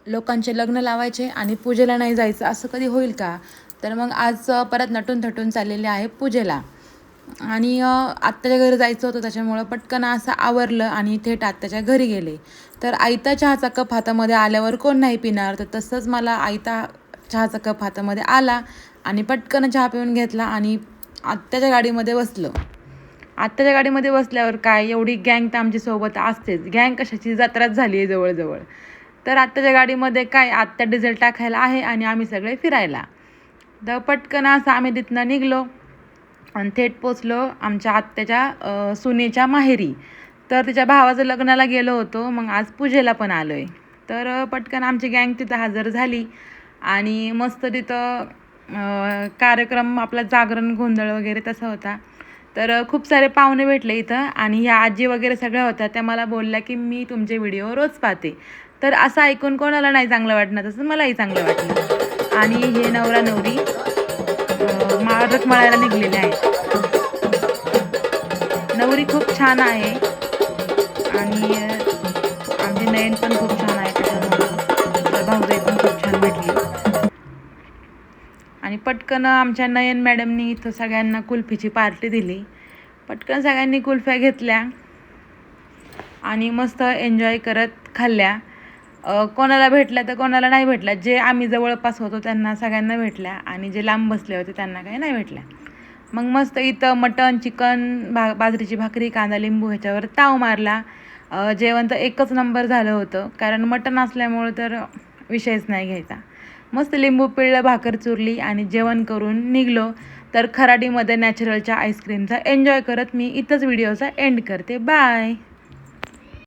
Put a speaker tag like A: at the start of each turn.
A: लोकांचे लग्न लावायचे आणि पूजेला नाही जायचं असं कधी होईल का? तर मग आज परत नटून थटून चाललेले आहे पूजेला. आणि आत्याच्या घरी जायचं होतं, त्याच्यामुळं पटकन असं आवरलं आणि थेट आत्याच्या घरी गेले. तर आयता चहाचा कप हातामध्ये आल्यावर कोण नाही पिणार, तर तसंच मला आयता चहाचा कप हातामध्ये आला आणि पटकन चहा पिऊन घेतला आणि आत्याच्या गाडीमध्ये बसलं. आत्याच्या गाडीमध्ये बसल्यावर काय, एवढी गँग तर आमची सोबत असतेच. गँग कशाची, जत्राच झाली आहे जवळजवळ. तर आत्याच्या गाडीमध्ये काय, आत्या डिझेल टाकायला आहे आणि आम्ही सगळे फिरायला. तर पटकन असं आम्ही तिथनं निघलो आणि थेट पोचलो आमच्या आत्याच्या सुनेच्या माहेरी. तर तिच्या भावाचं लग्नाला गेलो होतो, मग आज पूजेला पण आलो आहे. तर पटकन आमची गँग तिथं हजर झाली आणि मस्त तिथं कार्यक्रम आपला जागरण गोंधळ वगैरे तसा होता. तर खूप सारे पाहुणे भेटले इथं आणि ह्या आजी वगैरे सगळ्या होत्या. त्या मला बोलल्या की मी तुमचे व्हिडिओ रोज पाहते. तर असं ऐकून कोणाला नाही चांगलं वाटणार, तसं मलाही चांगलं वाटलं. आणि हे नवरा नवरी रथ मळायला निघलेले आहेत. नवरी खूप छान आहे आणि आमचे नयन पण खूप छान आहे, त्याच्यामुळे भाऊजाई पण खूप छान भेटली. आणि पटकन आमच्या नयन मॅडमनी इथं सगळ्यांना कुल्फीची पार्टी दिली. पटकन सगळ्यांनी कुल्फ्या घेतल्या आणि मस्त एन्जॉय करत खाल्ल्या. कोणाला भेटल्या तर कोणाला नाही भेटल्या. जे आम्ही जवळपास होतो त्यांना सगळ्यांना भेटल्या आणि जे लांब बसले होते त्यांना काही नाही भेटल्या. मग मस्त इथं मटण, चिकन, बाजरीची भाकरी, कांदा लिंबू ह्याच्यावर ताव मारला. जेवण तर एकच नंबर झालं होतं, कारण मटण असल्यामुळं तर विषयच नाही घ्यायचा. मस्त लिंबू पिळलं, भाकर चुरली आणि जेवण करून निघलो. तर खराडीमध्ये नॅचरलच्या आईस्क्रीमचा एन्जॉय करत मी इथंच व्हिडिओचा एंड करते. बाय.